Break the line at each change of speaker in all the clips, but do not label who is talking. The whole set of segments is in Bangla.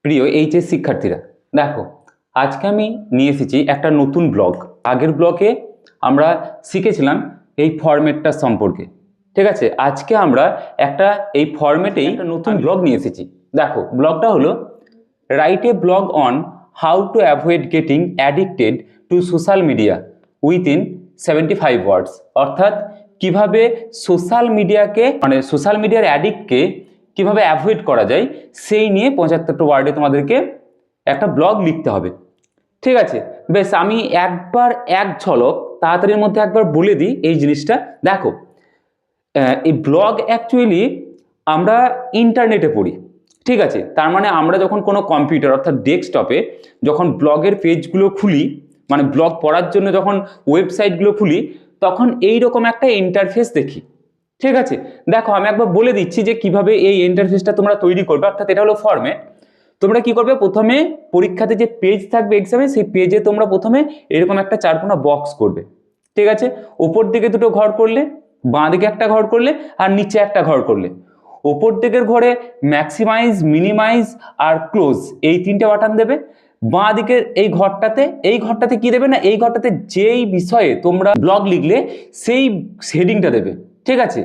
প্রিয় এইচএস শিক্ষার্থীরা, দেখো আজকে আমি নিয়ে এসেছি একটা নতুন ব্লগ। আগের ব্লগে আমরা শিখেছিলাম এই ফরম্যাটটা সম্পর্কে। ঠিক আছে, আজকে আমরা এই ফরম্যাটেই একটা নতুন ব্লগ নিয়ে এসেছি। দেখো, ব্লগটা হলো write a blog on how to avoid getting addicted to social media within 75 ওয়ার্ডস। অর্থাৎ কিভাবে সোশ্যাল মিডিয়াকে সোশ্যাল মিডিয়ার অ্যাডিক্টকে কিভাবে অ্যাভয়েড করা যায় সেই নিয়ে 75টা ওয়ার্ডে তোমাদেরকে একটা ব্লগ লিখতে হবে। ঠিক আছে, বেশ, আমি একবার এক ঝলক তাড়াতাড়ির মধ্যে একবার বলে দিই এই জিনিসটা। দেখো, এই ব্লগ অ্যাকচুয়ালি আমরা ইন্টারনেটে পড়ি। ঠিক আছে, তার মানে আমরা যখন কোনো কম্পিউটার অর্থাৎ ডেস্কটপে যখন ব্লগের পেজগুলো খুলি, মানে ব্লগ পড়ার জন্য যখন ওয়েবসাইটগুলো খুলি, তখন এইরকম একটা ইন্টারফেস দেখি। ঠিক আছে, দেখো আমি একবার বলে দিচ্ছি যে কিভাবে এই ইন্টারফেসটা তোমরা তৈরি করবে। অর্থাৎ এটা হলো ফরম্যাট। তোমরা কি করবে, প্রথমে পরীক্ষাতে যে পেজ থাকবে এক্সামে, সেই পেজে তোমরা প্রথমে এরকম একটা চারকোনা বক্স করবে। ঠিক আছে, ওপর দিকে দুটো ঘর করলে, বাঁ দিকে একটা ঘর করলে, আর নিচে একটা ঘর করলে। ওপর দিকের ঘরে ম্যাক্সিমাইজ, মিনিমাইজ আর ক্লোজ এই তিনটে বাটন দেবে। বাঁ দিকের এই ঘরটাতে কি দেবে না, এই ঘরটাতে যেই বিষয়ে তোমরা ব্লগ লিখলে সেই হেডিংটা দেবে। ঠিক আছে,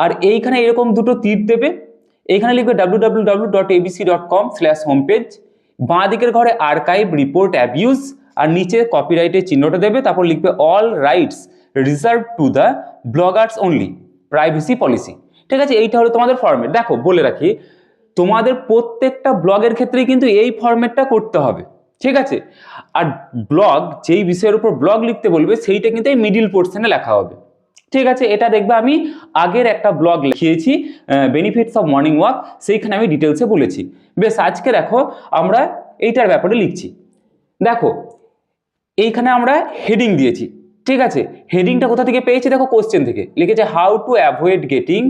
আর এইখানে এরকম দুটো তীর দেবে। এইখানে লিখবে www.abc.com/homepage। বাঁ দিকের ঘরে আর্কাইভ, রিপোর্ট, অ্যাবিউজ, আর নিচে কপিরাইটের চিহ্নটা দেবে। তারপর লিখবে all rides reserve to the Bloggers only, privacy policy. ঠিক আছে, এইটা হলো তোমাদের ফরম্যাট। দেখো বলে রাখি, তোমাদের প্রত্যেকটা ব্লগের ক্ষেত্রেই কিন্তু এই ফরম্যাটটা করতে হবে। ঠিক আছে, আর ব্লগ যেই বিষয়ের উপর ব্লগ লিখতে বলবে সেইটা কিন্তু এই মিডিল পোর্শনে লেখা হবে। ঠিক আছে, এটা দেখবে আমি আগের একটা ব্লগ লিখিয়েছি, বেনিফিটস অফ মর্নিং ওয়াক, সেইখানে আমি ডিটেলসে বলেছি। বেশ, আজকে দেখো আমরা এইটার ব্যাপারে লিখছি। দেখো এইখানে আমরা হেডিং দিয়েছি। ঠিক আছে, হেডিংটা কোথা থেকে পেয়েছি, দেখো কোশ্চেন থেকে লিখেছে how to avoid getting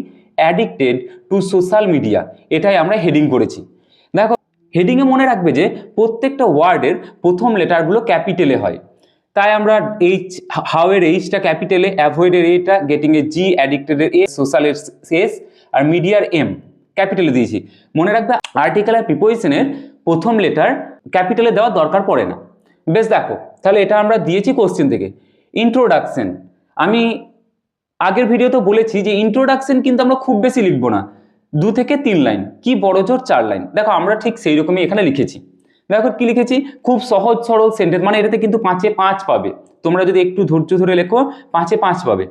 addicted to social media. এটাই আমরা হেডিং করেছি। দেখো, হেডিংয়ে মনে রাখবে যে প্রত্যেকটা ওয়ার্ডের প্রথম লেটারগুলো ক্যাপিটালে হয়। তাই আমরা এইচ, হাউ এর এইচটা ক্যাপিটালে, অ্যাভয়েড এর এটা, গেটিং এর জি, অ্যাডিক্টেড এর এ, সোশ্যাল এর এস, আর মিডিয়ার এম ক্যাপিটালে দিয়েছি। মনে রাখবে আর্টিকেল আর প্রিপোজিশনের প্রথম লেটার ক্যাপিটালে দেওয়ার দরকার পড়ে না। বেশ, দেখো তাহলে এটা আমরা দিয়েছি কোশ্চেন থেকে। ইন্ট্রোডাকশন, আমি আগের ভিডিওতে বলেছি যে ইন্ট্রোডাকশন কিন্তু আমরা খুব বেশি লিখবো না, 2 থেকে 3 লাইন, কি বড় জোর 4 লাইন। দেখো আমরা ঠিক সেই রকমই এখানে লিখেছি। দেখো কি লিখেছি, খুব সহজ সরল সেন্টেন্স, মানে এটাতে কিন্তু 5-এ 5 পাবে। তোমরা যদি একটু ধৈর্য ধরে লেখো 5-এ 5 পাবে।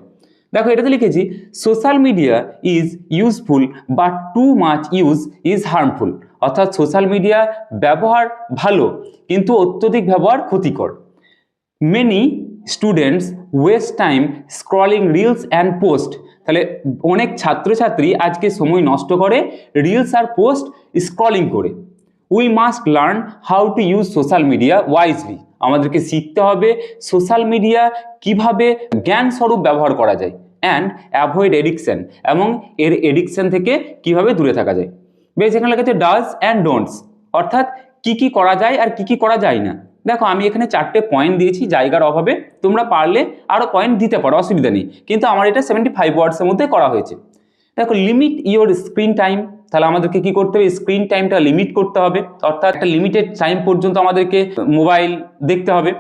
দেখো এটাতে লিখেছি social media is useful but too much use is harmful. অর্থাৎ সোশ্যাল মিডিয়া ব্যবহার ভালো, কিন্তু অত্যধিক ব্যবহার ক্ষতিকর। Many students waste time scrolling reels and post. তাহলে অনেক ছাত্রছাত্রী আজকে সময় নষ্ট করে রিলস আর পোস্ট স্ক্রলিং করে। We must learn how to use social media wisely. আমাদেরকে শিখতে হবে সোশ্যাল মিডিয়া কিভাবে জ্ঞানস্বরূপ ব্যবহার করা যায়। অ্যান্ড অ্যাভয়েড এডিকশন, এবং এর এডিকশন থেকে কিভাবে দূরে থাকা যায়। বেশ, এখানে লেখা আছে ডাজ অ্যান্ড ডোন্টস, অর্থাৎ কি কি করা যায় আর কি কি করা যায় না। দেখো আমি এখানে 4টে পয়েন্ট দিয়েছি, জায়গার অভাবে তোমরা পারলে আরো পয়েন্ট দিতে পারো, অসুবিধা নেই, কিন্তু আমার এটা 75 ওয়ার্ডসের মধ্যে করা হয়েছে। দেখো লিমিট ইওর স্ক্রিন টাইম, তাহলে আমাদেরকে কি করতে হবে, স্ক্রিন টাইমটা লিমিট করতে হবে, অর্থাৎ একটা লিমিটেড টাইম পর্যন্ত আমাদেরকে মোবাইল দেখতে হবে।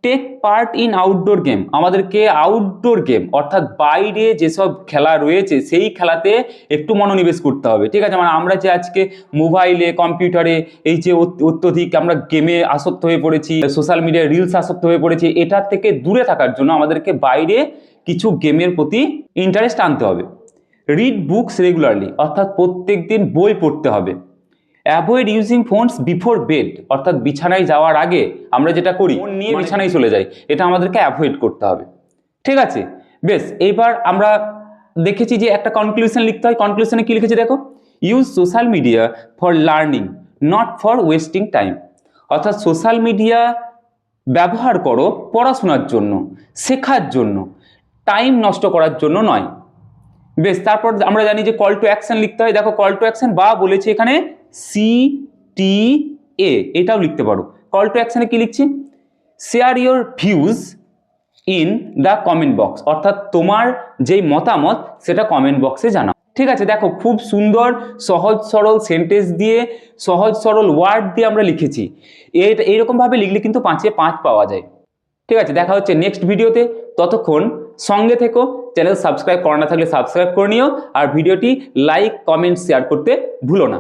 Take part in outdoor game, আমাদেরকে আউটডোর গেম অর্থাৎ বাইরে যেসব খেলা রয়েছে সেই খেলাতে একটু মনোনিবেশ করতে হবে। ঠিক আছে, মানে আমরা যে আজকে মোবাইলে, কম্পিউটারে এই যে অত্যধিক আমরা গেমে আসক্ত হয়ে পড়েছি, সোশ্যাল মিডিয়ায় রিলস আসক্ত হয়ে পড়েছি, এটার থেকে দূরে থাকার জন্য আমাদেরকে বাইরে কিছু গেমের প্রতি ইন্টারেস্ট আনতে হবে। রিড বুকস রেগুলারলি, অর্থাৎ প্রত্যেক দিন বই পড়তে হবে। Avoid using phones before bed, অর্থাৎ বিছানায় যাওয়ার আগে আমরা যেটা করি ফোন নিয়ে বিছানায় চলে যাই, এটা আমাদেরকে অ্যাভয়েড করতে হবে। ঠিক আছে, বেশ, এইবার আমরা দেখেছি যে একটা কনক্লুশন লিখতে হয়। কনক্লুশনে কি লিখেছি দেখো, use social media for learning not for wasting time. অর্থাৎ সোশ্যাল মিডিয়া ব্যবহার করো পড়াশোনার জন্য, শেখার জন্য, টাইম নষ্ট করার জন্য নয়। বেশ, তারপর আমরা জানি যে কল টু অ্যাকশন লিখতে হয়। দেখো কল টু অ্যাকশন বা বলেছি এখানে CTA, এটাও লিখতে পারো। কল টু অ্যাকশনে কি লিখছি, share your views in the comment box, অর্থাৎ তোমার যেই মতামত সেটা কমেন্ট বক্সে জানাও। ঠিক আছে, দেখো খুব সুন্দর সহজ সরল সেন্টেন্স দিয়ে, সহজ সরল ওয়ার্ড দিয়ে আমরা লিখেছি। এইরকম ভাবে লিখলে কিন্তু 5-এ 5 পাওয়া যায়। ঠিক আছে, দেখা হচ্ছে নেক্সট ভিডিওতে। ততক্ষণ সঙ্গে থেকো, চ্যানেল সাবস্ক্রাইব করা না থাকলে সাবস্ক্রাইব করে নিও, আর ভিডিওটি লাইক কমেন্ট শেয়ার করতে ভুলো না।